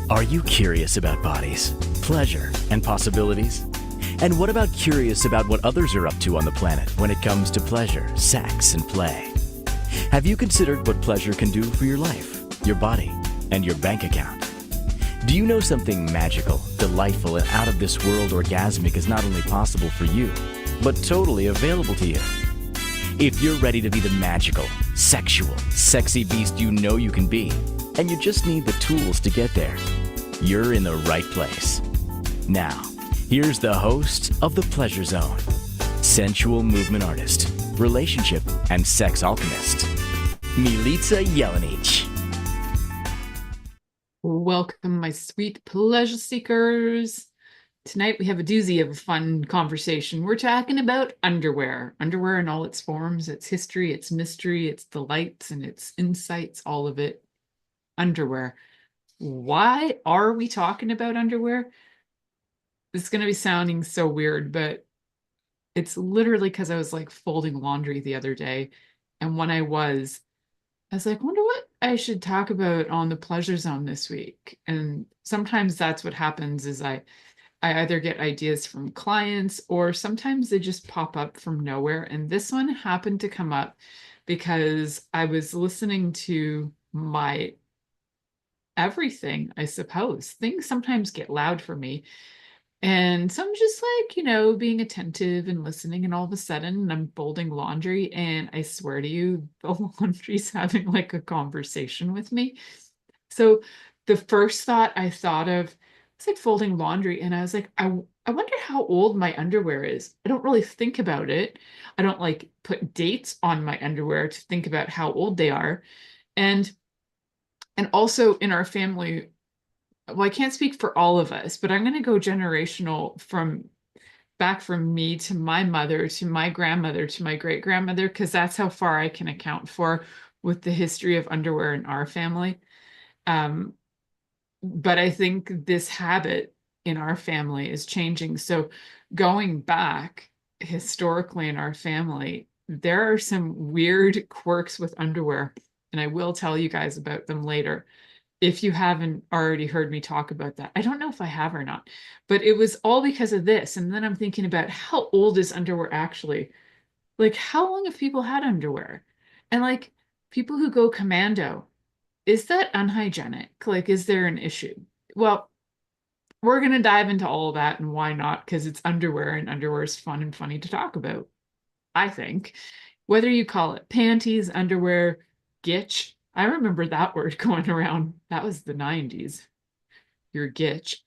Are you curious about bodies, pleasure, and possibilities? And what about curious about what others are up to on the planet when it comes to pleasure, sex, and play? Have you considered what pleasure can do for your life, your body, and your bank account? Do you know something magical, delightful, and out of this world orgasmic is not only possible for you, but totally available to you? If you're ready to be the magical, sexual, sexy beast you know you can be, and you just need the tools to get there, you're in the right place. Now, here's the host of The Pleasure Zone, sensual movement artist, relationship and sex alchemist, Milica Jelenic. Welcome, my sweet pleasure seekers. Tonight we have a doozy of a fun conversation. We're talking about underwear. Underwear in all its forms, its history, its mystery, its delights, and its insights, all of it. Underwear. Why are we talking about underwear? It's going to be sounding so weird, but it's literally because I was like folding laundry the other day. And when I was like, wonder what I should talk about on the Pleasure Zone this week. And sometimes that's what happens is I either get ideas from clients or sometimes they just pop up from nowhere. And this one happened to come up because I was listening to my everything, I suppose. Things sometimes get loud for me. And so I'm just like, being attentive and listening. And all of a sudden I'm folding laundry. And I swear to you, the laundry's having like a conversation with me. So the first thought I thought of was like folding laundry. And I was like, I wonder how old my underwear is. I don't really think about it. I don't like put dates on my underwear to think about how old they are. And also in our family, well, I can't speak for all of us, but I'm going to go generational from back from me to my mother, to my grandmother, to my great grandmother, because that's how far I can account for with the history of underwear in our family. But I think this habit in our family is changing. So going back historically in our family, there are some weird quirks with underwear, and I will tell you guys about them later if you haven't already heard me talk about that. I don't know if I have or not, but it was all because of this. And then I'm thinking about how old is underwear actually? Like, how long have people had underwear? And like, people who go commando, is that unhygienic? Like, is there an issue? Well, we're going to dive into all of that and why not? Because it's underwear and underwear is fun and funny to talk about, I think. Whether you call it panties, underwear, gitch. I remember that word going around. That was the 90s. Your gitch.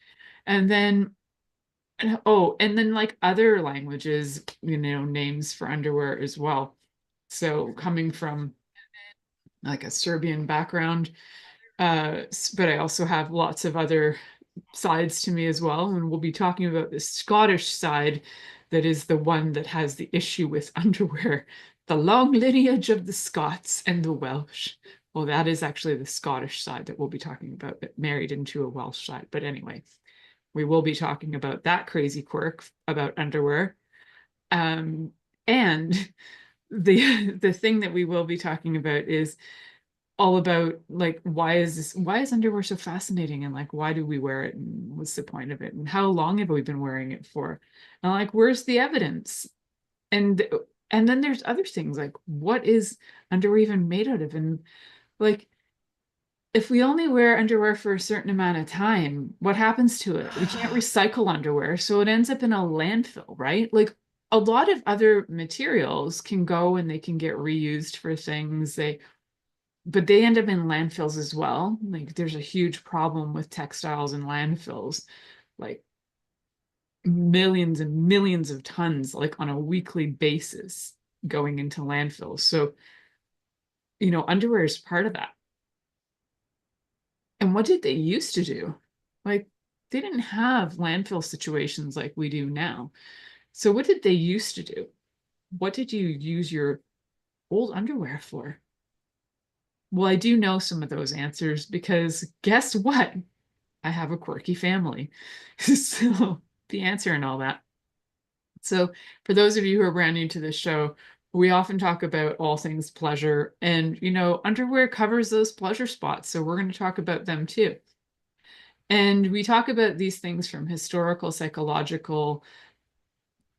And then, and then like other languages, names for underwear as well. So coming from like a Serbian background, but I also have lots of other sides to me as well. And we'll be talking about the Scottish side that is the one that has the issue with underwear, the long lineage of the Scots and the Welsh. Well, that is actually the Scottish side that we'll be talking about, that married into a Welsh side. But anyway, we will be talking about that crazy quirk about underwear. And the thing that we will be talking about is all about like why is underwear so fascinating, and like why do we wear it, and what's the point of it, and how long have we been wearing it for, and like where's the evidence, and and then there's other things like what is underwear even made out of, and like if we only wear underwear for a certain amount of time, what happens to it? We can't recycle underwear, so it ends up in a landfill, right? Like a lot of other materials can go and they can get reused for things, but they end up in landfills as well. Like there's a huge problem with textiles in landfills, like millions and millions of tons, like on a weekly basis going into landfills. So, underwear is part of that. And what did they used to do? Like they didn't have landfill situations like we do now. So what did they used to do? What did you use your old underwear for? Well, I do know some of those answers because guess what? I have a quirky family. So the answer and all that. So for those of you who are brand new to this show, we often talk about all things pleasure, and underwear covers those pleasure spots. So we're going to talk about them too. And we talk about these things from historical, psychological,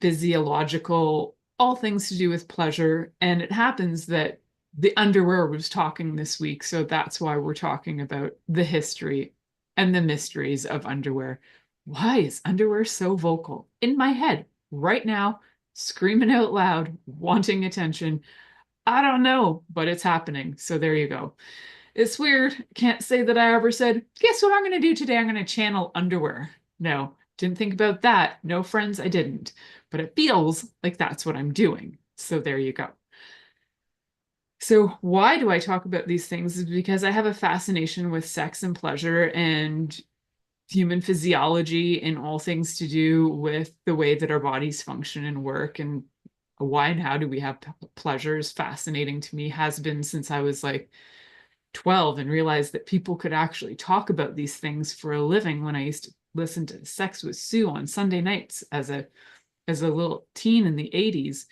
physiological, all things to do with pleasure. And it happens that the underwear was talking this week. So that's why we're talking about the history and the mysteries of underwear. Why is underwear so vocal? In my head, right now, screaming out loud, wanting attention. I don't know, but it's happening. So there you go. It's weird. Can't say that I ever said, guess what I'm going to do today? I'm going to channel underwear. No, didn't think about that. No, friends, I didn't. But it feels like that's what I'm doing. So there you go. So why do I talk about these things? Is because I have a fascination with sex and pleasure and human physiology and all things to do with the way that our bodies function and work, and why and how do we have pleasure is fascinating to me, has been since I was like 12 and realized that people could actually talk about these things for a living when I used to listen to Sex with Sue on Sunday nights as a little teen in the 80s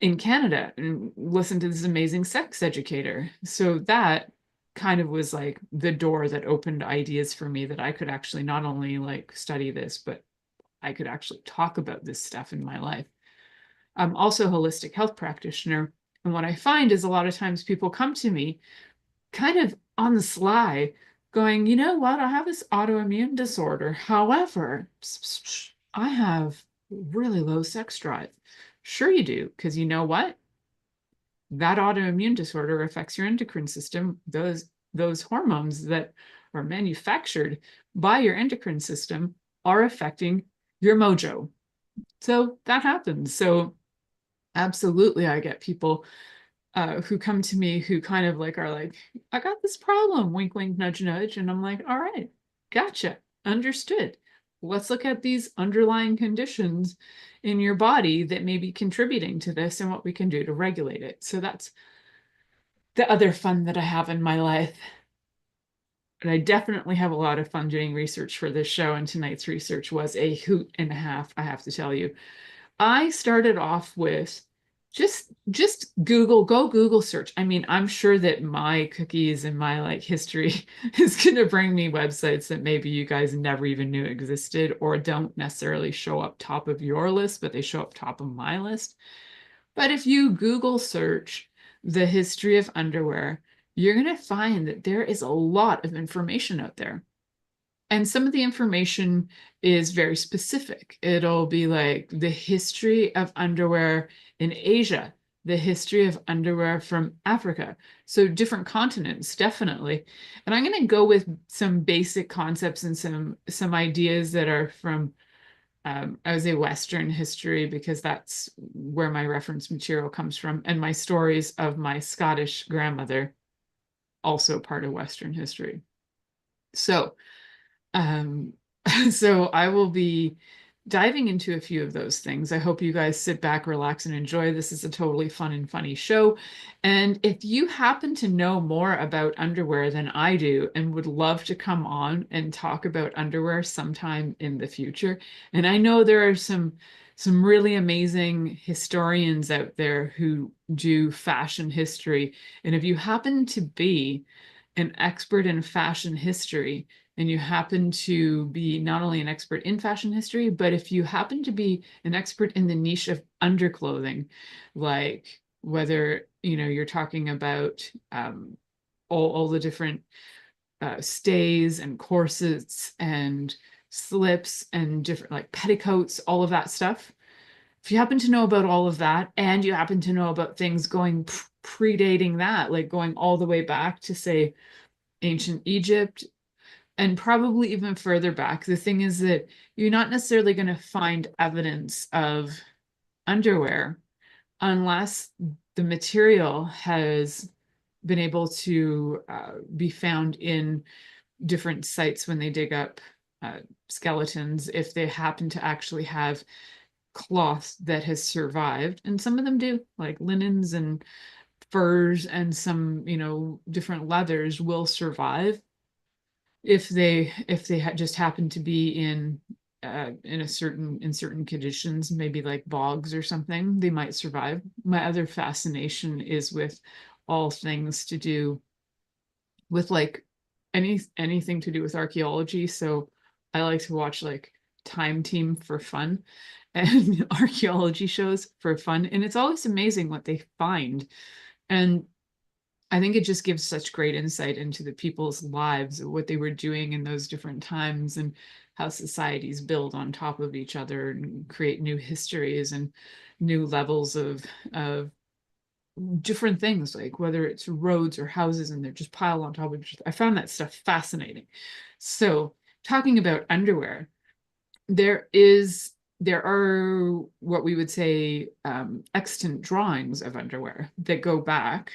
in Canada, and listen to this amazing sex educator. So that kind of was like the door that opened ideas for me that I could actually not only like study this, but I could actually talk about this stuff in my life. I'm also a holistic health practitioner. And what I find is a lot of times people come to me kind of on the sly, going, you know what, I have this autoimmune disorder. However, I have really low sex drive. Sure, you do, because you know what? That autoimmune disorder affects your endocrine system. Those hormones that are manufactured by your endocrine system are affecting your mojo. So that happens. So absolutely, I get people who come to me who kind of like are like, I got this problem, wink, wink, nudge, nudge. And I'm like, all right, gotcha, understood. Let's look at these underlying conditions in your body that may be contributing to this and what we can do to regulate it. So that's the other fun that I have in my life. And I definitely have a lot of fun doing research for this show. And tonight's research was a hoot and a half, I have to tell you. I started off with just go Google search. I mean, I'm sure that my cookies and my like history is going to bring me websites that maybe you guys never even knew existed or don't necessarily show up top of your list, but they show up top of my list. But if you Google search the history of underwear, you're going to find that there is a lot of information out there. And some of the information is very specific. It'll be like the history of underwear in Asia, the history of underwear from Africa. So different continents, definitely. And I'm going to go with some basic concepts and some ideas that are from, I would say, Western history, because that's where my reference material comes from. And my stories of my Scottish grandmother, also part of Western history. So um, so I will be diving into a few of those things. I hope you guys sit back, relax, and enjoy. This is a totally fun and funny show. And if you happen to know more about underwear than I do and would love to come on and talk about underwear sometime in the future, and I know there are some really amazing historians out there who do fashion history. And if you happen to be an expert in fashion history, and you happen to be not only an expert in fashion history, but if you happen to be an expert in the niche of underclothing, like whether you're talking about all the different stays and corsets and slips and different like petticoats, all of that stuff. If you happen to know about all of that, and you happen to know about things going predating that, like going all the way back to say ancient Egypt, and probably even further back. The thing is that you're not necessarily going to find evidence of underwear unless the material has been able to be found in different sites when they dig up skeletons, if they happen to actually have cloth that has survived. And some of them do, like linens and furs and some, different leathers will survive if they just happen to be in certain conditions, maybe like bogs or something, they might survive. My other fascination is with all things to do with like anything to do with archaeology. So I like to watch like Time Team for fun and archaeology shows for fun. And it's always amazing what they find. And I think it just gives such great insight into the people's lives, what they were doing in those different times, and how societies build on top of each other and create new histories and new levels of different things, like whether it's roads or houses, and they're just piled on top of each other. I found that stuff fascinating. So, talking about underwear, there are what we would say extant drawings of underwear that go back,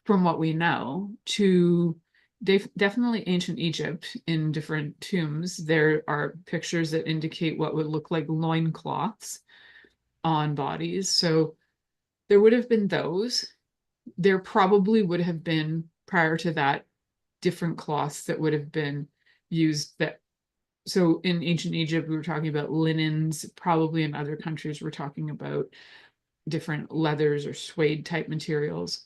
from what we know, to definitely ancient Egypt. In different tombs, there are pictures that indicate what would look like loincloths on bodies. So there would have been those. There probably would have been, prior to that, different cloths that would have been used. That So in ancient Egypt, we were talking about linens. Probably in other countries, we're talking about different leathers or suede type materials,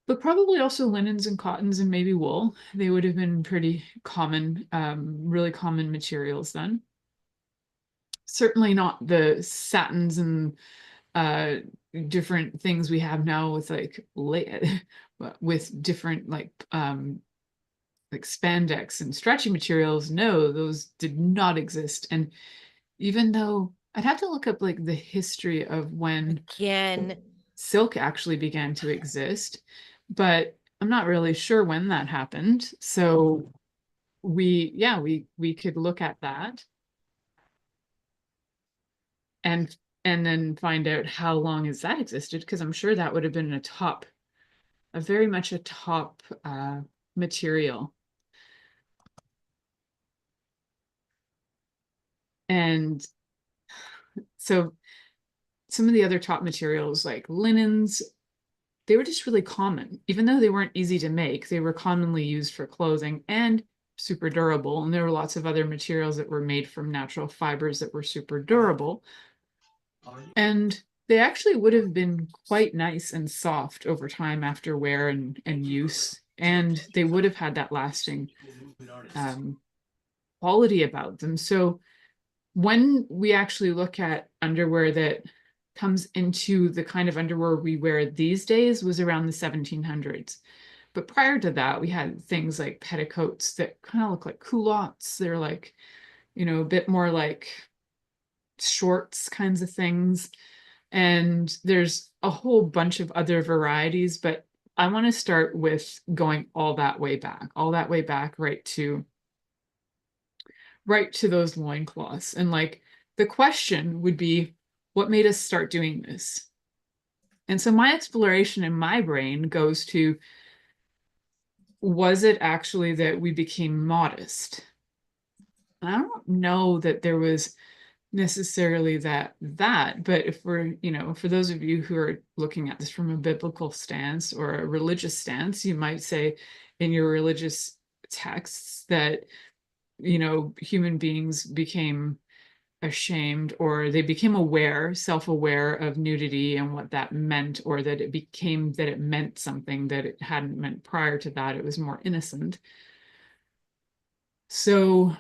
but probably also linens and cottons and maybe wool. They would have been pretty common, really common materials then. Certainly not the satins and uh different things we have now with like with different like spandex and stretchy materials. No, those did not exist. And even though I'd have to look up like the history of when Again, silk actually began to exist, but I'm not really sure when that happened. So we could look at that and then find out how long has that existed, because I'm sure that would have been a very much a top material. And so some of the other top materials like linens, they were just really common. Even though they weren't easy to make, they were commonly used for clothing and super durable. And there were lots of other materials that were made from natural fibers that were super durable. And they actually would have been quite nice and soft over time after wear and use. And they would have had that lasting quality about them. So when we actually look at underwear that comes into the kind of underwear we wear these days, was around the 1700s. But prior to that, we had things like petticoats that kind of look like culottes. They're like, a bit more like shorts kinds of things. And there's a whole bunch of other varieties, but I want to start with going all that way back, right to those loincloths. And like the question would be, what made us start doing this? And so my exploration in my brain goes to, was it actually that we became modest? And I don't know that there was necessarily but if we're, for those of you who are looking at this from a biblical stance or a religious stance, you might say in your religious texts that, human beings became ashamed, or they became self-aware of nudity and what that meant, or that it meant something that it hadn't meant prior to that. It was more innocent. So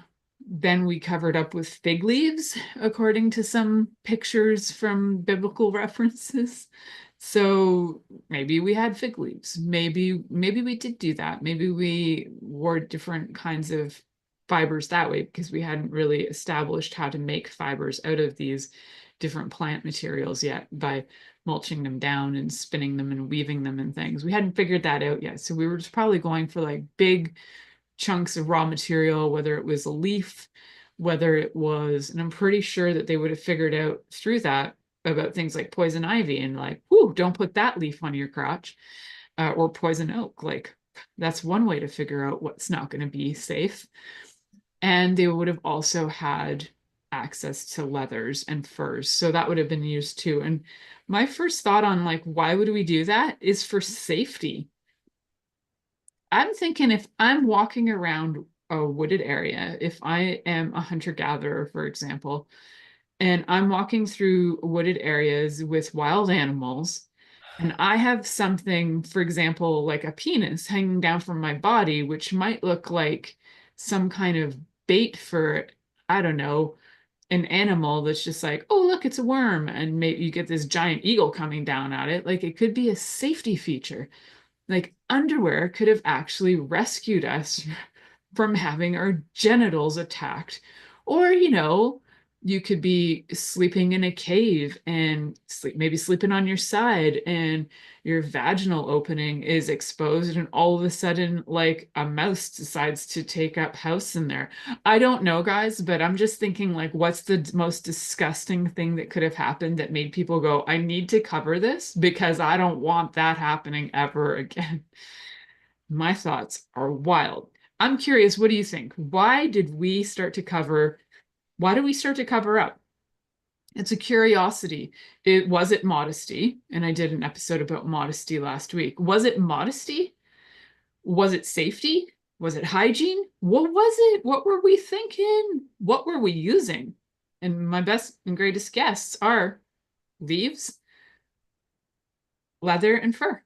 then we covered up with fig leaves, according to some pictures from biblical references. So maybe we had fig leaves. Maybe we did do that. Maybe we wore different kinds of fibers that way, because we hadn't really established how to make fibers out of these different plant materials yet by mulching them down and spinning them and weaving them and things. We hadn't figured that out yet. So we were just probably going for like big chunks of raw material, whether it was a leaf, whether it was, and I'm pretty sure that they would have figured out through that about things like poison ivy and like, whoo, don't put that leaf on your crotch, or poison oak. Like that's one way to figure out what's not going to be safe. And they would have also had access to leathers and furs. So that would have been used too. And my first thought on like, why would we do that, is for safety. I'm thinking if I'm walking around a wooded area, if I am a hunter-gatherer, for example, and I'm walking through wooded areas with wild animals, And I have something, for example, like a penis hanging down from my body, which might look like some kind of bait for, I don't know, an animal that's just like, oh, look, it's a worm. And maybe you get this giant eagle coming down at it. Like it could be a safety feature. Like underwear could have actually rescued us from having our genitals attacked. Or, you could be sleeping in a cave and maybe sleeping on your side, and your vaginal opening is exposed, and all of a sudden, like a mouse decides to take up house in there. I don't know, guys, but I'm just thinking, like, what's the most disgusting thing that could have happened that made people go, I need to cover this because I don't want that happening ever again? My thoughts are wild. I'm curious, what do you think? Why did we start to cover up? It's a curiosity. Was it modesty? And I did an episode about modesty last week. Was it modesty? Was it safety? Was it hygiene? What was it? What were we thinking? What were we using? And my best and greatest guests are leaves, leather, and fur.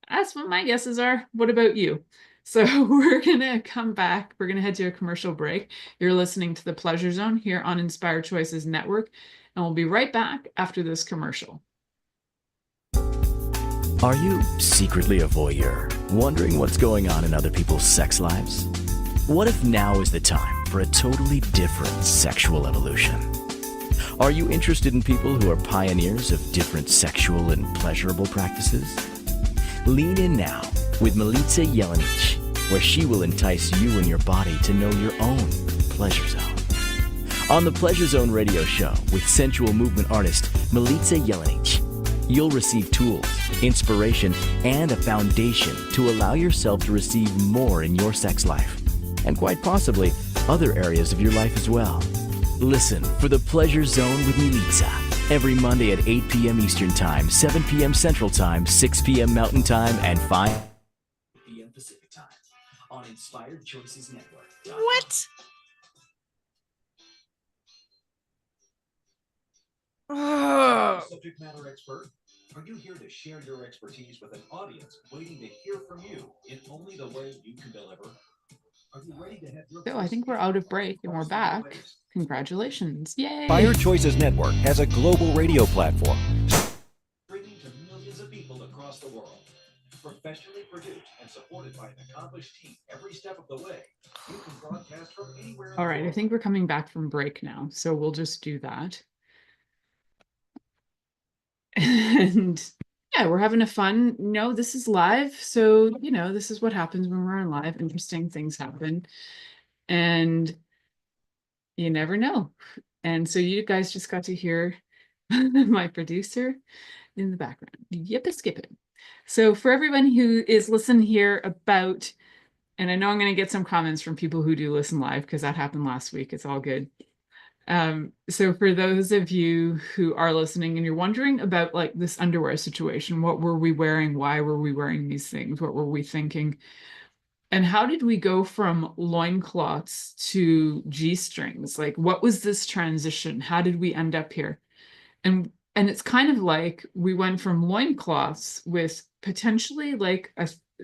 That's what my guesses are. What about you? So we're going to come back. We're going to head to a commercial break. You're listening to The Pleasure Zone here on Inspired Choices Network, and we'll be right back after this commercial. Are you secretly a voyeur, wondering what's going on in other people's sex lives? What if now is the time for a totally different sexual evolution? Are you interested in people who are pioneers of different sexual and pleasurable practices? Lean in now with Milica Jelenic, where she will entice you and your body to know your own pleasure zone. On the Pleasure Zone radio show with sensual movement artist Milica Jelenic, you'll receive tools, inspiration, and a foundation to allow yourself to receive more in your sex life, and quite possibly other areas of your life as well. Listen for the Pleasure Zone with Milica every Monday at 8 p.m. Eastern Time, 7 p.m. Central Time, 6 p.m. Mountain Time, and 5 p.m. Pacific Time on Inspired Choices Network. What? Oh. Subject matter expert? Are you here to share your expertise with an audience waiting to hear from you in only the way you can deliver? Are you ready to have your So I think we're out of break and we're back. Congratulations. Yay! Inspired Choices Network has a global radio platform bringing to millions of people across the world. Professionally produced and supported by an accomplished team every step of the way, you can broadcast from anywhere. All right, I think we're coming back from break now, so we'll just do that. And yeah, we're having a fun, this is live. So, this is what happens when we're on live. Interesting things happen. And you never know. And so you guys just got to hear my producer in the background. Yep, skip it. So for everyone who is listening here about, and I know I'm going to get some comments from people who do listen live because that happened last week. It's all good. So for those of you who are listening and you're wondering about like this underwear situation, what were we wearing? Why were we wearing these things? What were we thinking? And how did we go from loincloths to G-strings? Like, what was this transition? How did we end up here? And it's kind of like we went from loincloths with potentially like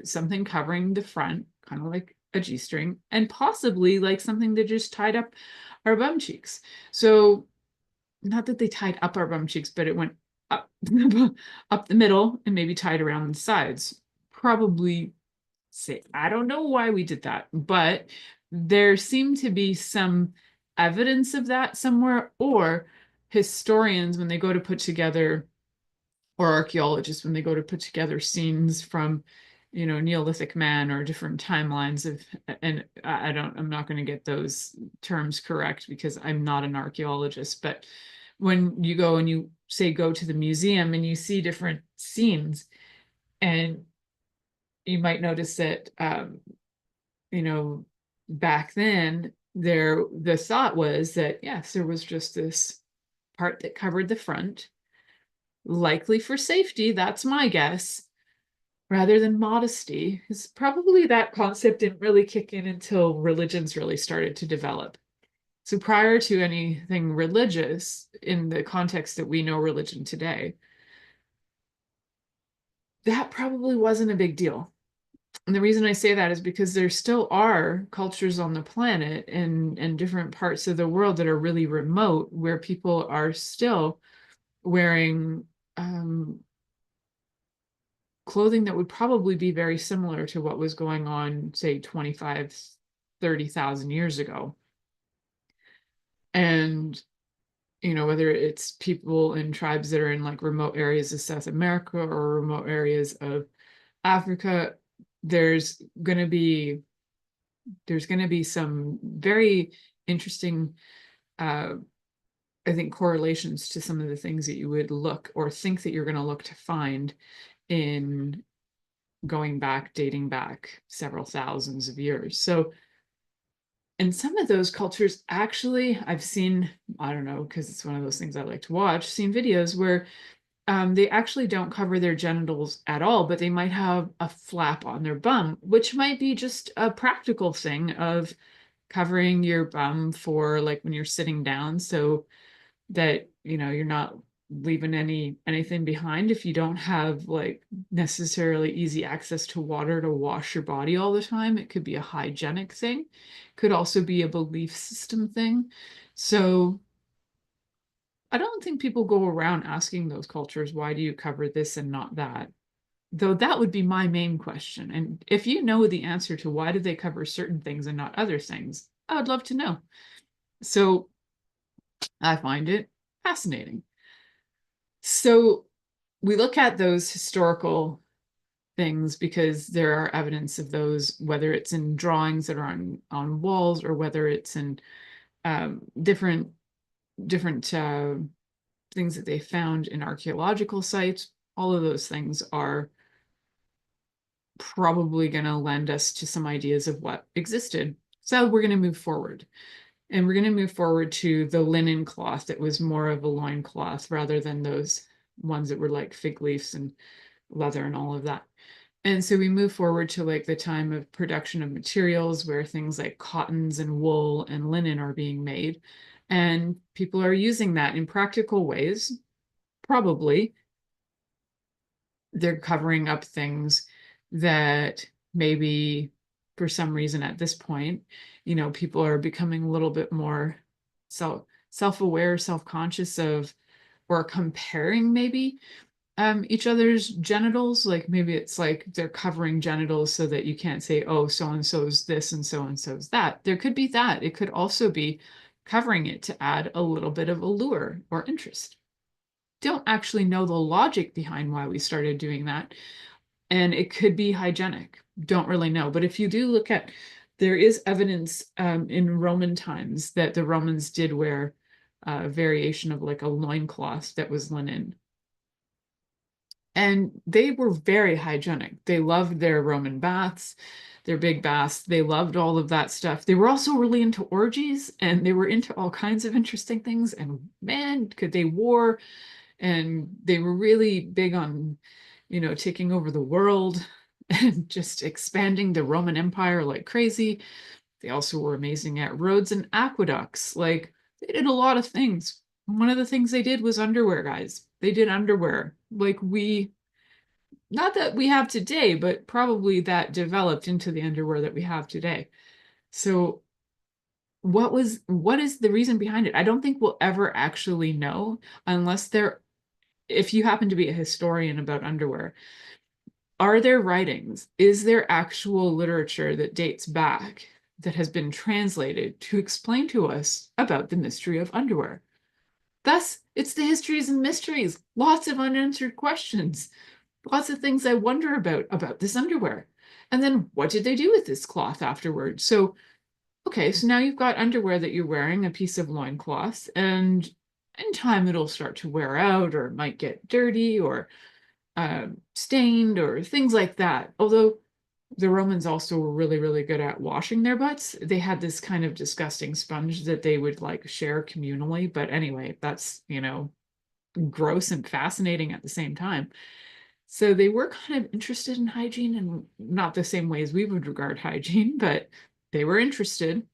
something covering the front, kind of like a G-string, and possibly like something that just tied up our bum cheeks. So not that they tied up our bum cheeks, but it went up, up the middle and maybe tied around the sides. Probably say, I don't know why we did that, but there seemed to be some evidence of that somewhere, or historians, when they go to put together, or archaeologists, when they go to put together scenes from, Neolithic man or different timelines of, and I'm not going to get those terms correct because I'm not an archaeologist, but when you go and you say, go to the museum and you see different scenes, and you might notice that, back then the thought was that, yes, there was just this part that covered the front, likely for safety. That's my guess, rather than modesty. It's probably that concept didn't really kick in until religions really started to develop. So prior to anything religious, in the context that we know religion today, that probably wasn't a big deal. And the reason I say that is because there still are cultures on the planet and different parts of the world that are really remote where people are still wearing clothing that would probably be very similar to what was going on, say, 25, 30,000 years ago. And, you know, whether it's people and tribes that are in like remote areas of South America or remote areas of Africa, there's going to be some very interesting I think correlations to some of the things that you would look or think that you're going to look to find in dating back several thousands of years. So in some of those cultures, actually, I've seen, I don't know, because it's one of those things I like to watch, seen videos where they actually don't cover their genitals at all, but they might have a flap on their bum, which might be just a practical thing of covering your bum for like when you're sitting down so that, you know, you're not leaving anything behind if you don't have like necessarily easy access to water to wash your body all the time. It could be a hygienic thing, could also be a belief system thing. So I don't think people go around asking those cultures, why do you cover this and not that? Though that would be my main question. And if you know the answer to why do they cover certain things and not other things, I would love to know. So I find it fascinating. So we look at those historical things because there are evidence of those, whether it's in drawings that are on walls or whether it's in different things that they found in archaeological sites. All of those things are probably going to lend us to some ideas of what existed. So we're going to move forward. And we're going to move forward to the linen cloth that was more of a loincloth rather than those ones that were like fig leaves and leather and all of that. And so we move forward to like the time of production of materials where things like cottons and wool and linen are being made. And people are using that in practical ways. Probably they're covering up things that maybe for some reason at this point, you know, people are becoming a little bit more self-aware, self-conscious of, or comparing maybe each other's genitals. Like maybe it's like they're covering genitals so that you can't say, oh, so-and-so's this and so-and-so's that. There could be that. It could also be covering it to add a little bit of allure or interest. Don't actually know the logic behind why we started doing that. And it could be hygienic. Don't really know. But if you do look at, there is evidence in Roman times that the Romans did wear a variation of like a loincloth that was linen. And they were very hygienic. They loved their Roman baths, their big baths. They loved all of that stuff. They were also really into orgies and they were into all kinds of interesting things. And man, could they war. And they were really big on, you know, taking over the world and just expanding the Roman Empire like crazy. They also were amazing at roads and aqueducts. Like they did a lot of things. One of the things they did was underwear, guys. They did underwear. Like not that we have today, but probably that developed into the underwear that we have today. So what is the reason behind it? I don't think we'll ever actually know unless if you happen to be a historian about underwear. Are there writings? Is there actual literature that dates back that has been translated to explain to us about the mystery of underwear? Thus, it's the histories and mysteries. Lots of unanswered questions. Lots of things I wonder about this underwear. And then what did they do with this cloth afterwards? So, okay, so now you've got underwear that you're wearing, a piece of loincloth, and in time it'll start to wear out or it might get dirty or stained or things like that. Although the Romans also were really, really good at washing their butts. They had this kind of disgusting sponge that they would like share communally. But anyway, that's, you know, gross and fascinating at the same time. So they were kind of interested in hygiene, and not the same way as we would regard hygiene, but they were interested.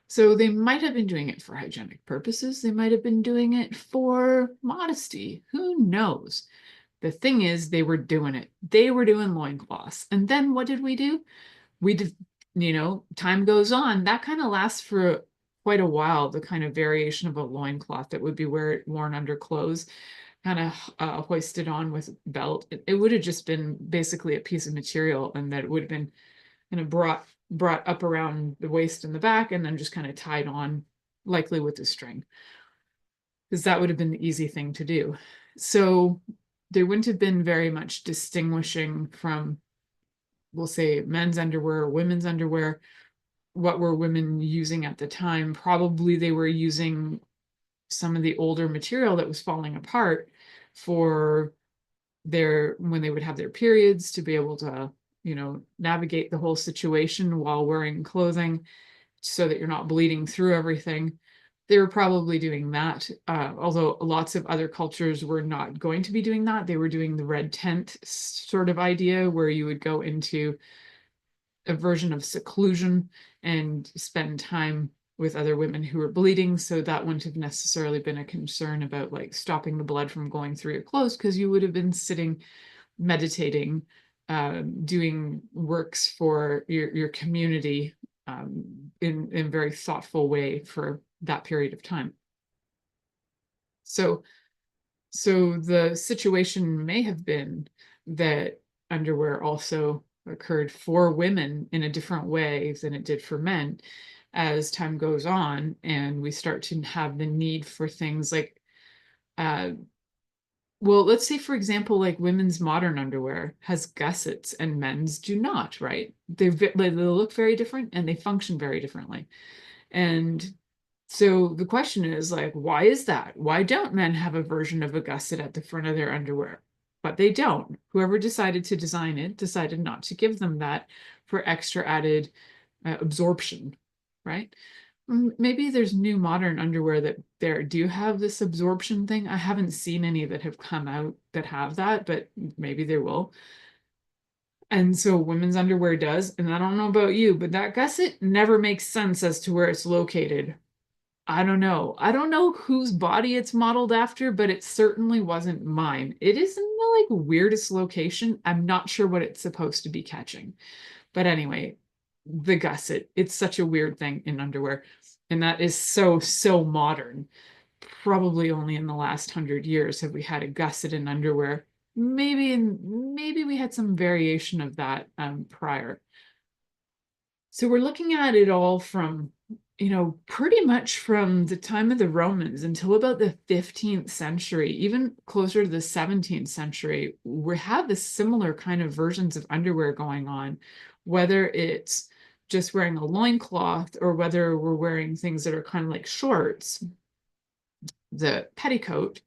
So they might have been doing it for hygienic purposes. They might have been doing it for modesty. Who knows? The thing is, they were doing it. They were doing loincloths. And then what did we do? We did, time goes on. That kind of lasts for quite a while, the kind of variation of a loincloth that would be worn under clothes, kind of hoisted on with belt. It would have just been basically a piece of material, and that it would have been kind of brought up around the waist and the back, and then just kind of tied on, likely with a string, because that would have been the easy thing to do. So there wouldn't have been very much distinguishing from, we'll say, men's underwear or women's underwear. What were women using at the time? Probably they were using some of the older material that was falling apart for when they would have their periods, to be able to, navigate the whole situation while wearing clothing so that you're not bleeding through everything. They were probably doing that, although lots of other cultures were not going to be doing that. They were doing the red tent sort of idea, where you would go into a version of seclusion and spend time with other women who were bleeding. So that wouldn't have necessarily been a concern about like stopping the blood from going through your clothes, because you would have been sitting, meditating, doing works for your community, in a very thoughtful way for that period of time. So the situation may have been that underwear also occurred for women in a different way than it did for men as time goes on, and we start to have the need for things like, well, let's say, for example, like women's modern underwear has gussets and men's do not, right? They look very different and they function very differently. And so the question is, like, why is that? Why don't men have a version of a gusset at the front of their underwear? But they don't. Whoever decided to design it decided not to give them that for extra added absorption, right? Maybe there's new modern underwear that do have this absorption thing. I haven't seen any that have come out that have that, but maybe there will. And so women's underwear does. And I don't know about you, but that gusset never makes sense as to where it's located. I don't know. I don't know whose body it's modeled after, but it certainly wasn't mine. It is in the like weirdest location. I'm not sure what it's supposed to be catching. But anyway, the gusset, it's such a weird thing in underwear. And that is so modern. Probably only in the last 100 years have we had a gusset in underwear. Maybe we had some variation of that prior. So we're looking at it all from, pretty much from the time of the Romans until about the 15th century, even closer to the 17th century. We have this similar kind of versions of underwear going on, whether it's just wearing a loincloth or whether we're wearing things that are kind of like shorts. The petticoat,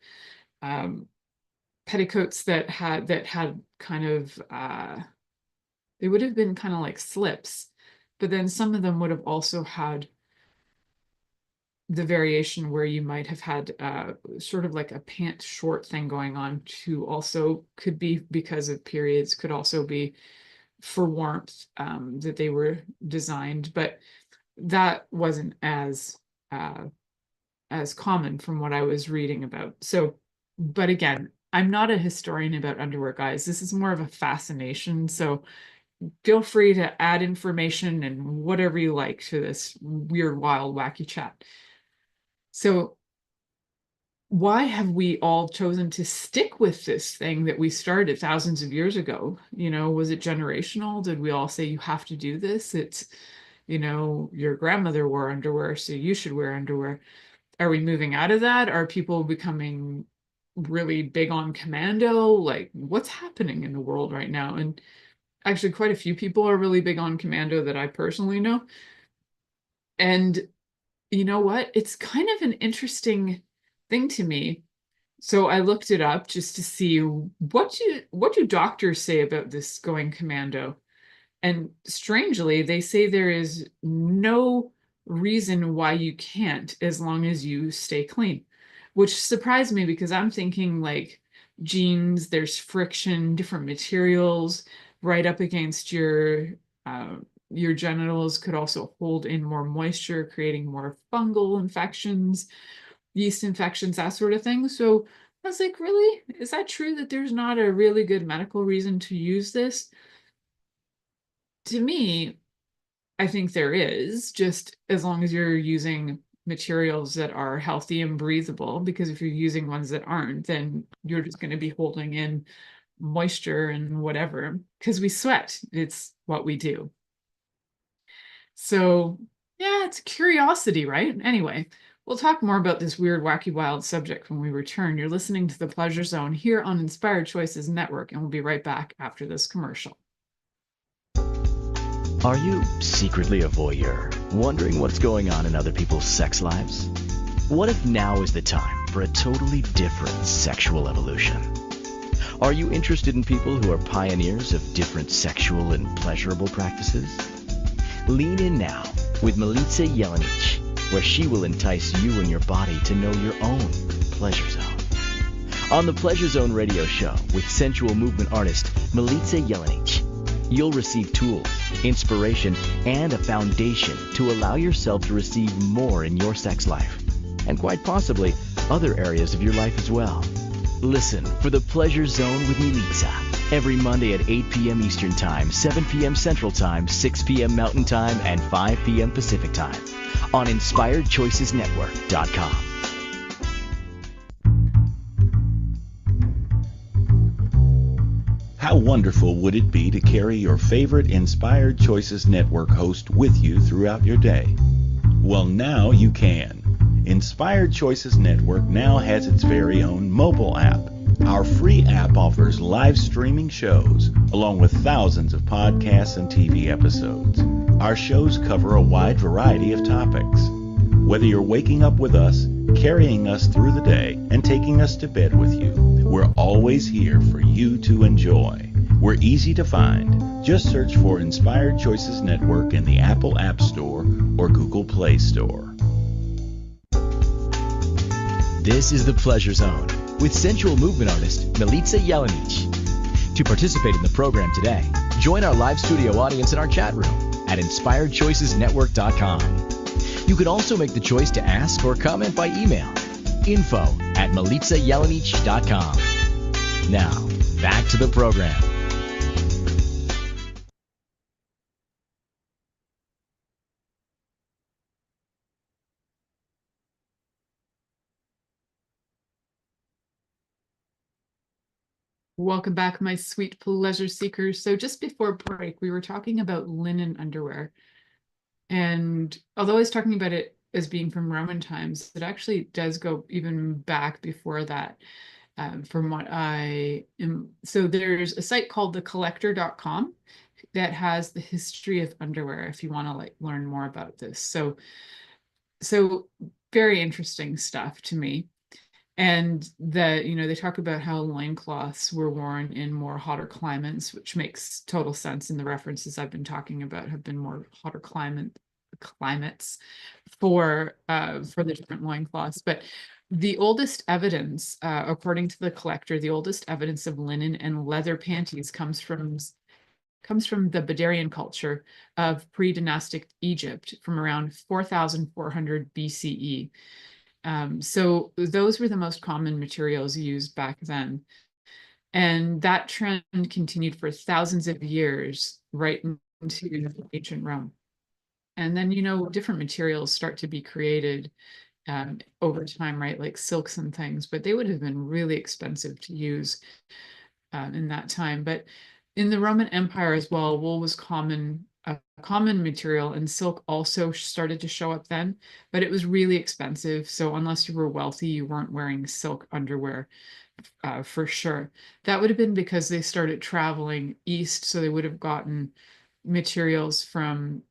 petticoats that had kind of, they would have been kind of like slips, but then some of them would have also had the variation where you might have had sort of like a pant short thing going on too. Also could be because of periods, could also be for warmth, that they were designed, but that wasn't as common from what I was reading about. So, but again, I'm not a historian about underwear, guys. This is more of a fascination. So feel free to add information and whatever you like to this weird, wild, wacky chat. So why have we all chosen to stick with this thing that we started thousands of years ago? Was it generational? Did we all say you have to do this? It's, your grandmother wore underwear, so you should wear underwear. Are we moving out of that? Are people becoming really big on commando? Like, what's happening in the world right now? And actually, quite a few people are really big on commando that I personally know. And you know what? It's kind of an interesting thing to me. So I looked it up just to see what do doctors say about this going commando. And strangely, they say there is no reason why you can't, as long as you stay clean, which surprised me because I'm thinking like jeans, there's friction, different materials right up against your genitals could also hold in more moisture, creating more fungal infections, yeast infections, that sort of thing. So I was like, really? Is that true that there's not a really good medical reason to use this? To me, I think there is, just as long as you're using materials that are healthy and breathable, because if you're using ones that aren't, then you're just going to be holding in moisture and whatever, because we sweat. It's what we do. So, yeah, it's a curiosity, right? Anyway, we'll talk more about this weird, wacky, wild subject when we return. You're listening to The Pleasure Zone here on Inspired Choices Network, and we'll be right back after this commercial. Are you secretly a voyeur, wondering what's going on in other people's sex lives? What if now is the time for a totally different sexual evolution? Are you interested in people who are pioneers of different sexual and pleasurable practices? Lean in now with Milica Jelenic, where she will entice you and your body to know your own pleasure zone. On the Pleasure Zone radio show with sensual movement artist Milica Jelenic, you'll receive tools, inspiration, and a foundation to allow yourself to receive more in your sex life, and quite possibly other areas of your life as well. Listen for The Pleasure Zone with Milica every Monday at 8 p.m. Eastern Time, 7 p.m. Central Time, 6 p.m. Mountain Time, and 5 p.m. Pacific Time on InspiredChoicesNetwork.com. How wonderful would it be to carry your favorite Inspired Choices Network host with you throughout your day? Well, now you can. Inspired Choices Network now has its very own mobile app. Our free app offers live streaming shows, along with thousands of podcasts and TV episodes. Our shows cover a wide variety of topics. Whether you're waking up with us, carrying us through the day, and taking us to bed with you, we're always here for you to enjoy. We're easy to find. Just search for Inspired Choices Network in the Apple App Store or Google Play Store. This is The Pleasure Zone with sensual movement artist Milica Jelenic. To participate in the program today, join our live studio audience in our chat room at InspiredChoicesNetwork.com. You can also make the choice to ask or comment by email, info@milicajelenic.com. Now, back to the program. Welcome back, my sweet pleasure seekers. So just before break, we were talking about linen underwear. And although I was talking about it as being from Roman times, it actually does go even back before that. From what I am, so there's a site called thecollector.com that has the history of underwear if you want to like learn more about this. So very interesting stuff to me. And they talk about how loincloths were worn in more hotter climates, which makes total sense. And the references I've been talking about have been more hotter climates for the different loincloths. But the oldest evidence, according to the collector, the oldest evidence of linen and leather panties comes from the Badarian culture of pre-dynastic Egypt from around 4,400 BCE. So those were the most common materials used back then. And that trend continued for thousands of years, right into ancient Rome. And then, different materials start to be created over time, right? Like silks and things, but they would have been really expensive to use in that time. But in the Roman Empire as well, wool was a common material, and silk also started to show up then, but it was really expensive. So unless you were wealthy, you weren't wearing silk underwear for sure. That would have been because they started traveling east, so they would have gotten materials from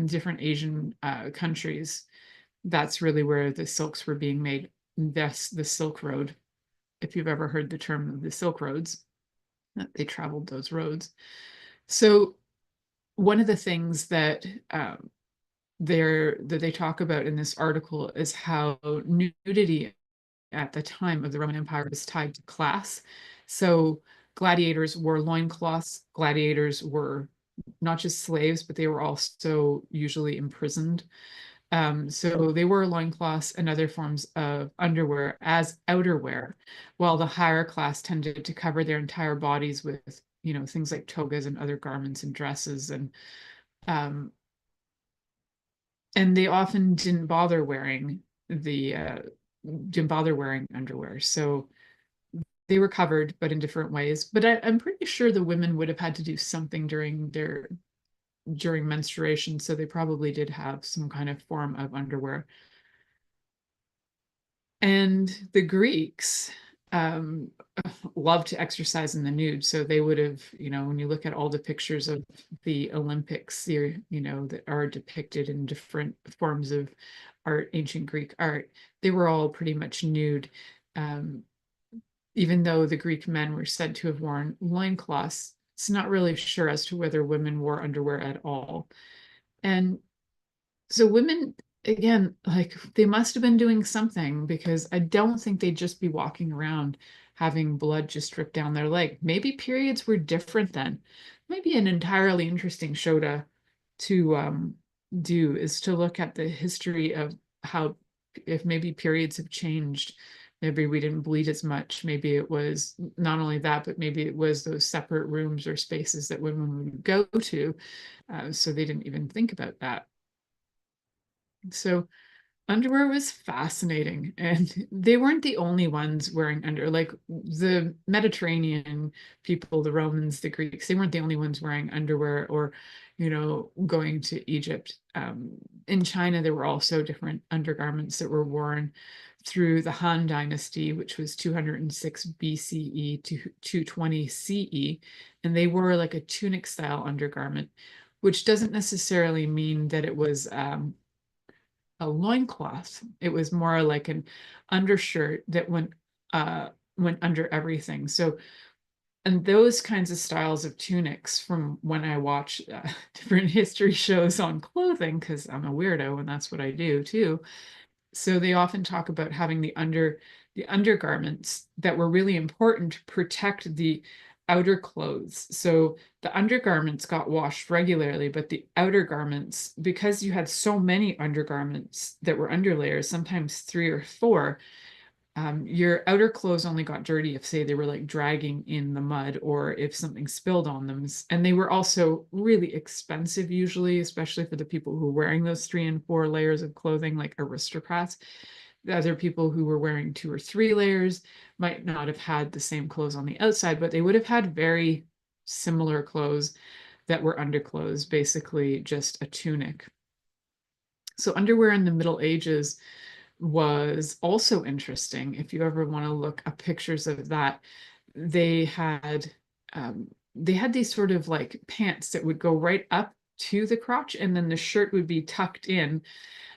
different Asian countries. That's really where the silks were being made. That's the Silk Road. If you've ever heard the term of the Silk Roads, they traveled those roads. So one of the things that they talk about in this article is how nudity at the time of the Roman Empire was tied to class. So gladiators wore loincloths. Gladiators were not just slaves, but they were also usually imprisoned. So they wore loincloths and other forms of underwear as outerwear, while the higher class tended to cover their entire bodies with, things like togas and other garments and dresses, um, and they often didn't bother wearing underwear. So they were covered, but in different ways. But I'm pretty sure the women would have had to do something during menstruation, so they probably did have some kind of form of underwear. And the Greeks um, loved to exercise in the nude, so they would have, when you look at all the pictures of the Olympics, that are depicted in different forms of art, ancient Greek art, they were all pretty much nude. Even though the Greek men were said to have worn loincloths, it's not really sure as to whether women wore underwear at all. And so women, again, like they must have been doing something, because I don't think they'd just be walking around having blood just dripped down their leg. Maybe periods were different then. Maybe an entirely interesting show to do is to look at the history of how, if maybe periods have changed. Maybe we didn't bleed as much. Maybe it was not only that, but maybe it was those separate rooms or spaces that women would go to. So they didn't even think about that. So underwear was fascinating, and they weren't the only ones wearing like the Mediterranean people, the Romans, the Greeks, they weren't the only ones wearing underwear or, going to Egypt. In China, there were also different undergarments that were worn through the Han Dynasty, which was 206 BCE to 220 CE, and they wore like a tunic style undergarment, which doesn't necessarily mean that it was a loincloth. It was more like an undershirt that went under everything. So, and those kinds of styles of tunics, from when I watch different history shows on clothing, because I'm a weirdo and that's what I do too. So they often talk about having the undergarments that were really important to protect the outer clothes. So the undergarments got washed regularly, but the outer garments, because you had so many undergarments that were underlayers, sometimes 3 or 4, your outer clothes only got dirty if, say, they were like dragging in the mud or if something spilled on them. And they were also really expensive usually, especially for the people who were wearing those 3 and 4 layers of clothing, like aristocrats. The other people who were wearing 2 or 3 layers might not have had the same clothes on the outside, but they would have had very similar clothes that were underclothes, basically just a tunic. So underwear in the Middle Ages was also interesting. If you ever want to look up pictures of that, they had these sort of like pants that would go right up to the crotch, and then the shirt would be tucked in,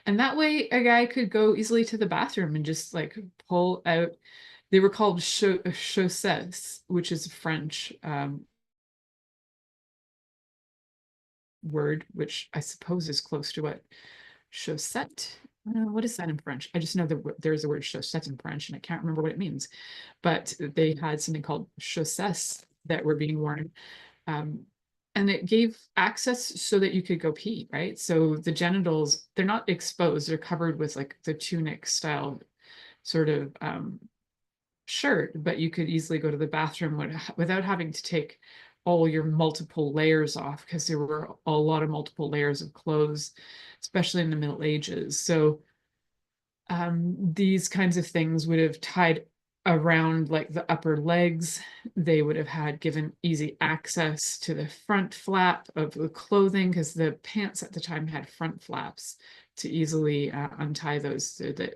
and that way a guy could go easily to the bathroom and just like pull out. They were called chaussettes, which is a French word, which I suppose is close to what chaussette. What is that in French? I just know that there's a word chaussette in French, and I can't remember what it means. But they had something called chaussettes that were being worn. And it gave access so that you could go pee, right? So the genitals, they're not exposed, they're covered with like the tunic style sort of shirt, but you could easily go to the bathroom without having to take all your multiple layers off, because there were a lot of multiple layers of clothes, especially in the Middle Ages. So these kinds of things would have tied around like the upper legs. They would have had given easy access to the front flap of the clothing, because the pants at the time had front flaps to easily untie those so that,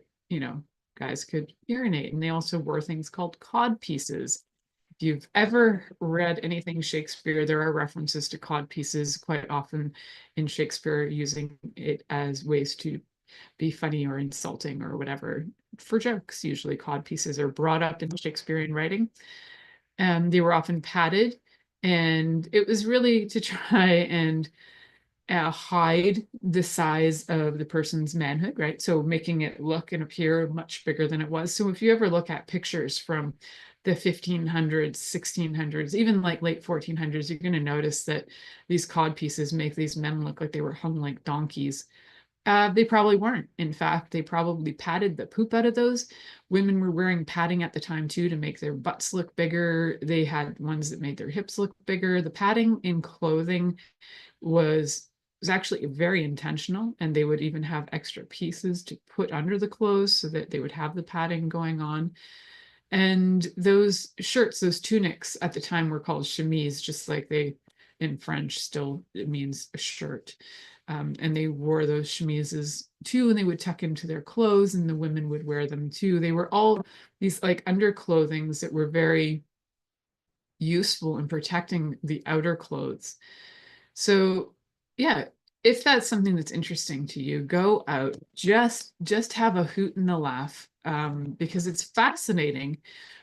guys could urinate. And they also wore things called cod pieces. If you've ever read anything Shakespeare, there are references to cod pieces quite often in Shakespeare, using it as ways to be funny or insulting or whatever, for jokes. Usually cod pieces are brought up in Shakespearean writing. They were often padded, and it was really to try and hide the size of the person's manhood, right? So making it look and appear much bigger than it was. So if you ever look at pictures from the 1500s, 1600s, even like late 1400s, you're going to notice that these cod pieces make these men look like they were hung like donkeys. They probably weren't. In fact, they probably padded the poop out of those. Women were wearing padding at the time too to make their butts look bigger. They had ones that made their hips look bigger. The padding in clothing was actually very intentional, and they would even have extra pieces to put under the clothes so that they would have the padding going on. And those shirts, those tunics at the time were called chemise, just like they in French still it means a shirt. And they wore those chemises too, and they would tuck into their clothes, and the women would wear them too. They were all these like underclothings that were very useful in protecting the outer clothes. So yeah, if that's something that's interesting to you, go out, just have a hoot and a laugh, because it's fascinating.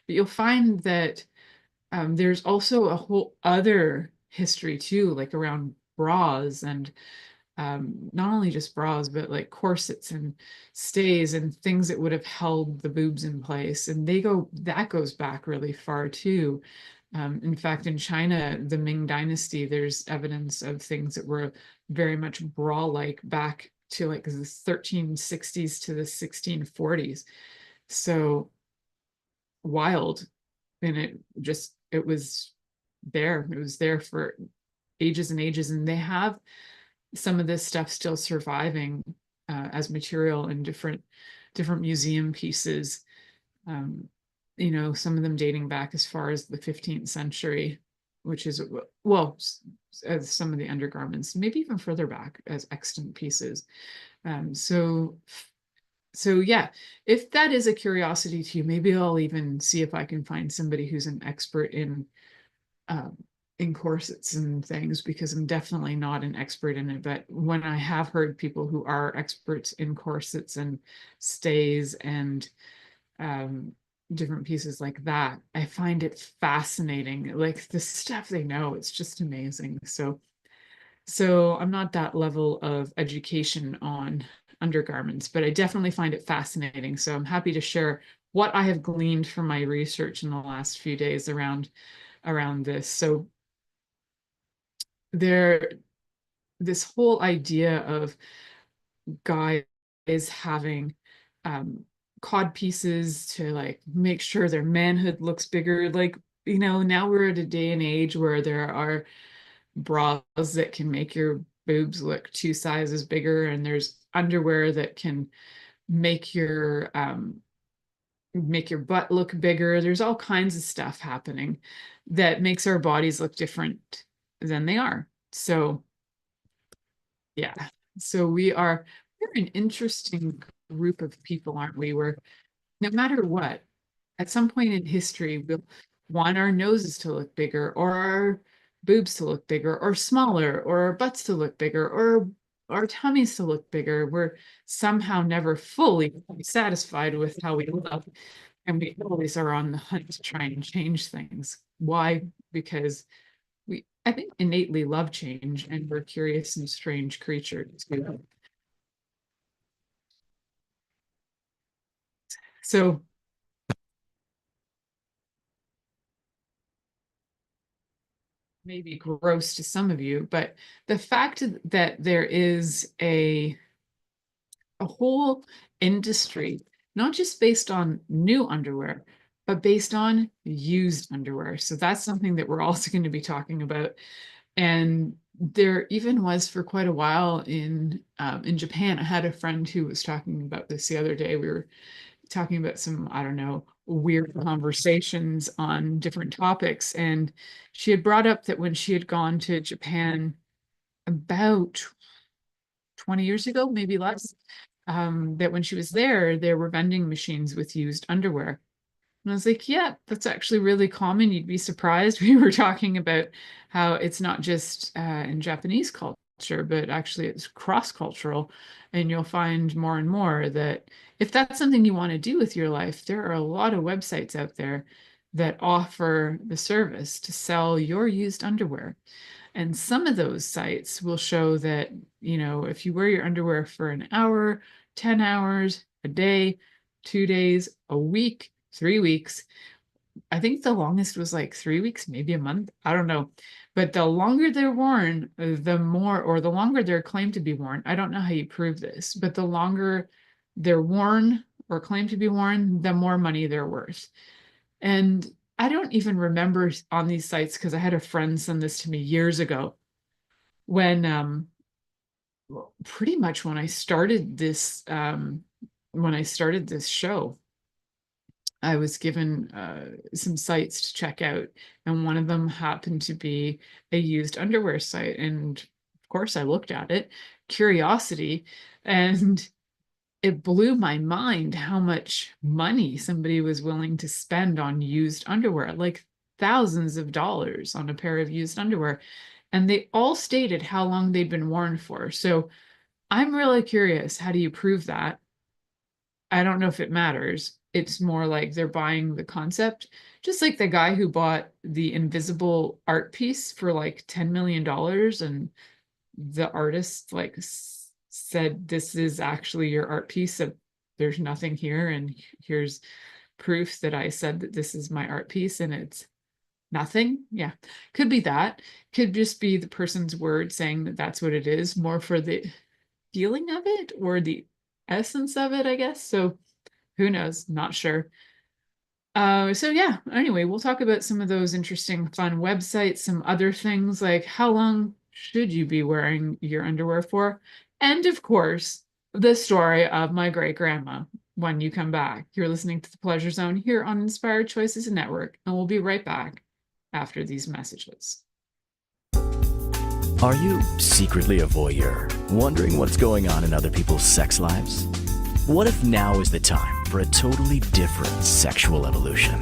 But you'll find that there's also a whole other history too, like around bras, and not only just bras, but like corsets and stays and things that would have held the boobs in place. And that goes back really far too. In fact, in China, the Ming Dynasty, there's evidence of things that were very much bra-like back to like the 1360s to the 1640s. So wild. And it was there. It was there for ages and ages. And they have some of this stuff still surviving as material in different museum pieces. Some of them dating back as far as the 15th century, which is, well, as some of the undergarments, maybe even further back as extant pieces. So yeah, if that is a curiosity to you, maybe I'll even see if I can find somebody who's an expert in corsets and things, because I'm definitely not an expert in it. But when I have heard people who are experts in corsets and stays and different pieces like that, I find it fascinating. Like the stuff they know, it's just amazing. So I'm not that level of education on undergarments, but I definitely find it fascinating. So I'm happy to share what I have gleaned from my research in the last few days around this. So this whole idea of guys having cod pieces to like make sure their manhood looks bigger, like now we're at a day and age where there are bras that can make your boobs look 2 sizes bigger, and there's underwear that can make your butt look bigger. There's all kinds of stuff happening that makes our bodies look different than they are. So yeah, so we're an interesting group of people, aren't we? Where no matter what, at some point in history, we'll want our noses to look bigger, or our boobs to look bigger, or smaller, or our butts to look bigger, or our tummies to look bigger. We're somehow never fully satisfied with how we look. And we always are on the hunt to try and change things. Why? Because I think, innately love change, and we're curious and strange creatures. So maybe gross to some of you, but the fact that there is a whole industry, not just based on new underwear, but based on used underwear. So that's something that we're also going to be talking about. And there even was, for quite a while, in Japan. I had a friend who was talking about this the other day. We were talking about some, I don't know, weird conversations on different topics. And she had brought up that when she had gone to Japan about 20 years ago, maybe less, that when she was there were vending machines with used underwear. And I was like, yeah, that's actually really common. You'd be surprised. We were talking about how it's not just in Japanese culture, but actually it's cross-cultural. And you'll find more and more that if that's something you want to do with your life, there are a lot of websites out there that offer the service to sell your used underwear. And some of those sites will show that, if you wear your underwear for an hour, 10 hours, a day, 2 days, a week, 3 weeks, I think the longest was like 3 weeks, maybe a month. I don't know. But the longer they're worn, the more, or the longer they're claimed to be worn. I don't know how you prove this, but the longer they're worn or claimed to be worn, the more money they're worth. And I don't even remember on these sites, because I had a friend send this to me years ago when pretty much when I started this show. I was given some sites to check out, and one of them happened to be a used underwear site. And of course, I looked at it, curiosity, and it blew my mind how much money somebody was willing to spend on used underwear, like thousands of dollars on a pair of used underwear. And they all stated how long they'd been worn for. So I'm really curious, how do you prove that? I don't know if it matters. It's more like they're buying the concept, just like the guy who bought the invisible art piece for like $10 million, and the artist like said, this is actually your art piece. So there's nothing here, and here's proof that I said that this is my art piece, and it's nothing. Yeah, could be that. Could just be the person's word saying that that's what it is, more for the feeling of it or the essence of it, I guess. So who knows? Not sure. So yeah, anyway, we'll talk about some of those interesting, fun websites, some other things like how long should you be wearing your underwear for? And of course, the story of my great grandma when you come back. You're listening to the Pleasure Zone here on Inspired Choices Network, and we'll be right back after these messages. Are you secretly a voyeur, wondering what's going on in other people's sex lives? What if now is the time for a totally different sexual evolution?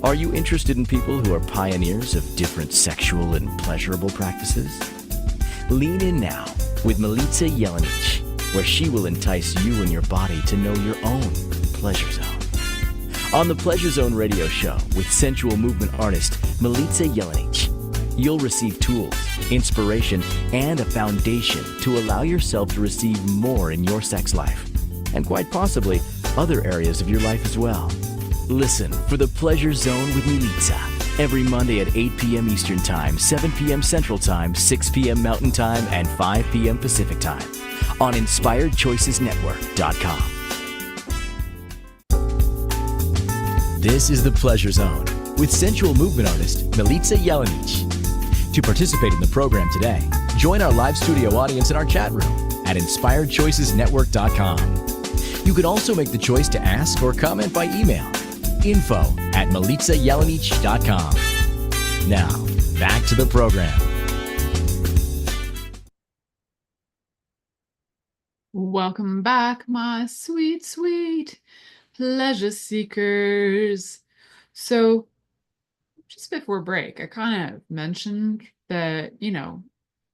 Are you interested in people who are pioneers of different sexual and pleasurable practices? Lean in now with Milica Jelenic, where she will entice you and your body to know your own pleasure zone. On the Pleasure Zone radio show with sensual movement artist Milica Jelenic, you'll receive tools, inspiration, and a foundation to allow yourself to receive more in your sex life, and quite possibly other areas of your life as well. Listen for the Pleasure Zone with Milica every Monday at 8 p.m. Eastern Time, 7 p.m. Central Time, 6 p.m. Mountain Time, and 5 p.m. Pacific Time on InspiredChoicesNetwork.com. This is the Pleasure Zone with sensual movement artist Milica Jelenic. To participate in the program today, join our live studio audience in our chat room at InspiredChoicesNetwork.com. You can also make the choice to ask or comment by email, info@MilicaJelenic.com. Now, back to the program. Welcome back, my sweet, sweet pleasure seekers. So just before break, I kind of mentioned that,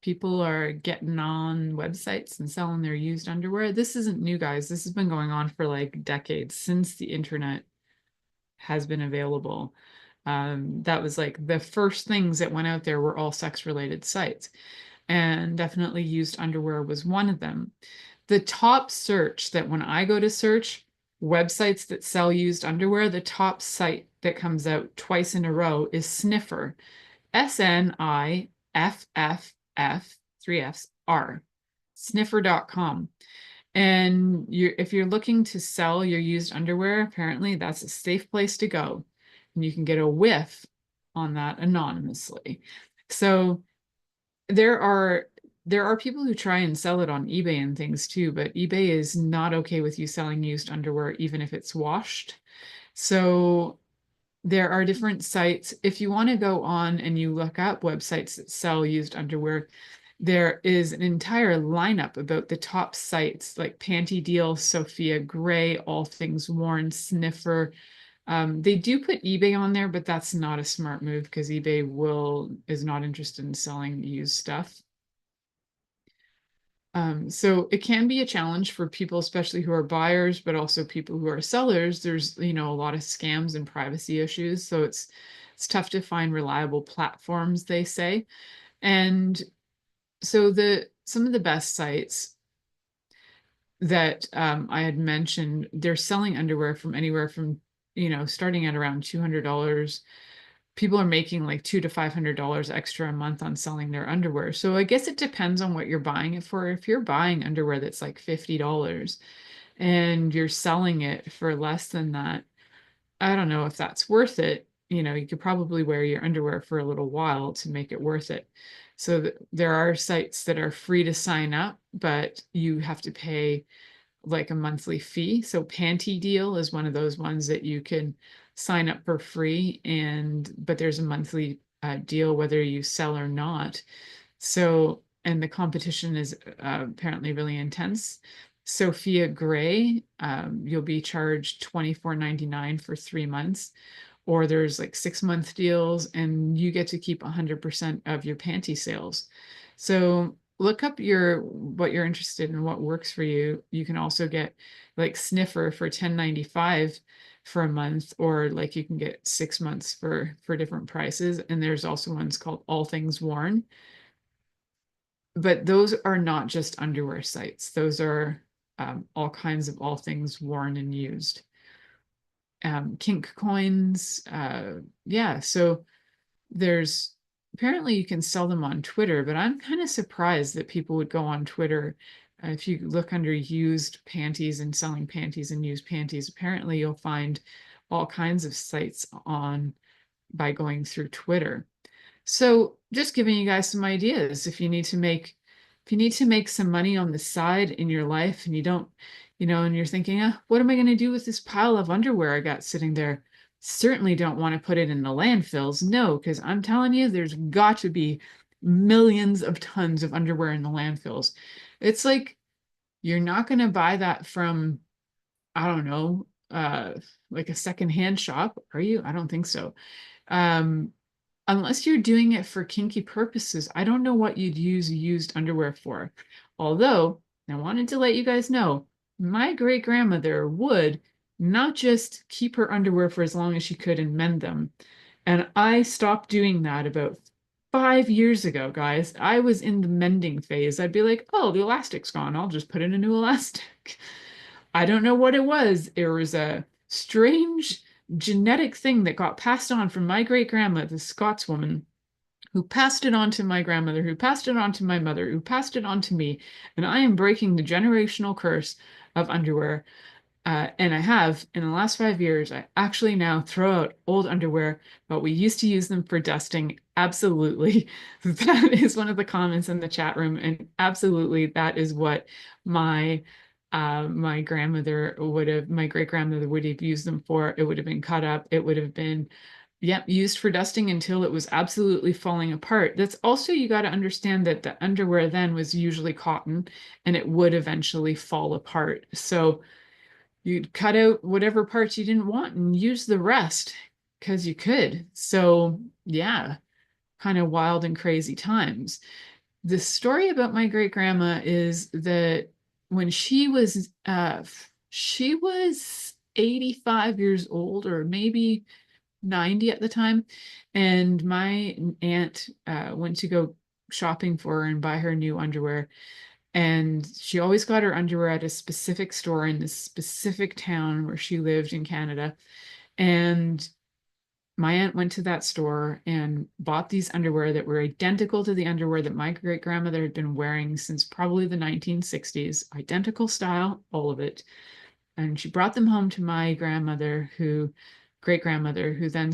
people are getting on websites and selling their used underwear. This isn't new, guys. This has been going on for like decades, since the internet has been available. That was like the first things that went out there were all sex-related sites. And definitely used underwear was one of them. The top search that when I go to search websites that sell used underwear, the top site that comes out twice in a row is Sniffer. SNIFFF, 3 F's, sniffer.com. And if you're looking to sell your used underwear, apparently that's a safe place to go. And you can get a whiff on that anonymously. So there are people who try and sell it on eBay and things too, but eBay is not okay with you selling used underwear, even if it's washed. So there are different sites. If you want to go on and you look up websites that sell used underwear, there is an entire lineup about the top sites like Panty Deal, Sophia Gray, All Things Worn, Sniffer. They do put eBay on there, but that's not a smart move because eBay is not interested in selling used stuff. So it can be a challenge for people, especially who are buyers, but also people who are sellers. There's, a lot of scams and privacy issues. So it's tough to find reliable platforms, they say. And so some of the best sites that I had mentioned, they're selling underwear from anywhere from starting at around $200. People are making like $200 to $500 extra a month on selling their underwear. So I guess it depends on what you're buying it for. If you're buying underwear that's like $50 and you're selling it for less than that, I don't know if that's worth it. You could probably wear your underwear for a little while to make it worth it. So there are sites that are free to sign up, but you have to pay like a monthly fee. So Panty Deal is one of those ones that you can sign up for free, but there's a monthly deal whether you sell or not. So, and the competition is apparently really intense. Sophia Gray, you'll be charged $24.99 for 3 months, or there's like 6-month deals, and you get to keep 100% of your panty sales. So look up what you're interested in, what works for you. You can also get like Sniffer for $10.95 for a month, or like you can get 6 months for different prices. And there's also ones called All Things Worn. But those are not just underwear sites. Those are all kinds of all things worn and used. Kink coins. Yeah, so there's apparently you can sell them on Twitter, but I'm kind of surprised that people would go on Twitter. If you look under used panties and selling panties and used panties, apparently you'll find all kinds of sites by going through Twitter. So just giving you guys some ideas. If you need to make some money on the side in your life, and you don't, and you're thinking, what am I going to do with this pile of underwear I got sitting there? Certainly don't want to put it in the landfills. No, because I'm telling you, there's got to be millions of tons of underwear in the landfills. It's like, you're not going to buy that from, I don't know, like a secondhand shop, are you? I don't think so. Unless you're doing it for kinky purposes, I don't know what you'd use used underwear for. Although, I wanted to let you guys know, my great-grandmother would not just keep her underwear for as long as she could and mend them. And I stopped doing that about 5 years ago, guys. I was in the mending phase. I'd be like, oh, the elastic's gone. I'll just put in a new elastic. I don't know what it was. It was a strange genetic thing that got passed on from my great-grandma, the Scotswoman, who passed it on to my grandmother, who passed it on to my mother, who passed it on to me. And I am breaking the generational curse of underwear. And I have, in the last 5 years, I actually now throw out old underwear, but we used to use them for dusting. Absolutely. That is one of the comments in the chat room. And absolutely, that is what my great-grandmother would have used them for. It would have been cut up. It would have been, used for dusting until it was absolutely falling apart. That's also, you got to understand that the underwear then was usually cotton, and it would eventually fall apart. So you'd cut out whatever parts you didn't want and use the rest because you could. So yeah, kind of wild and crazy times. The story about my great-grandma is that when she was 85 years old, or maybe 90 at the time, and my aunt went to go shopping for her and buy her new underwear. And she always got her underwear at a specific store in this specific town where she lived in Canada. And my aunt went to that store and bought these underwear that were identical to the underwear that my great-grandmother had been wearing since probably the 1960s. Identical style, all of it. And she brought them home to my great-grandmother, who then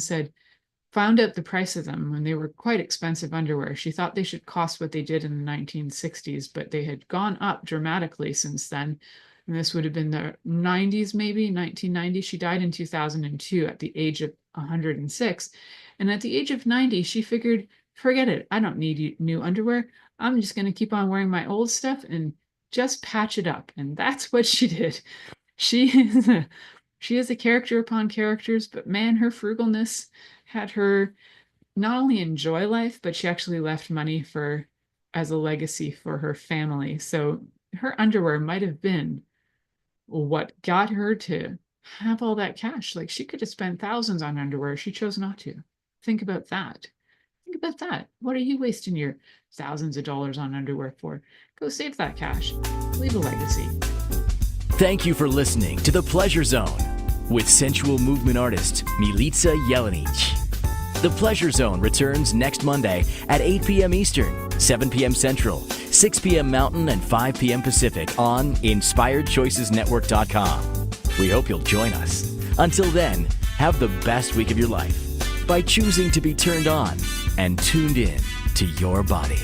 found out the price of them, when they were quite expensive underwear. She thought they should cost what they did in the 1960s, but they had gone up dramatically since then. And this would have been the 90s, maybe 1990. She died in 2002 at the age of 106. And at the age of 90, she figured, forget it. I don't need new underwear. I'm just going to keep on wearing my old stuff and just patch it up. And that's what she did. She is a character upon characters, but man, her frugalness had her not only enjoy life, but she actually left money as a legacy for her family. So her underwear might have been what got her to have all that cash. Like, she could have spent thousands on underwear. She chose not to. Think about that. Think about that. What are you wasting your thousands of dollars on underwear for? Go save that cash. Leave a legacy. Thank you for listening to The Pleasure Zone. with sensual movement artist Milica Jelenic. The Pleasure Zone returns next Monday at 8 p.m. Eastern, 7 p.m. Central, 6 p.m. Mountain, and 5 p.m. Pacific on InspiredChoicesNetwork.com. We hope you'll join us. Until then, have the best week of your life by choosing to be turned on and tuned in to your body.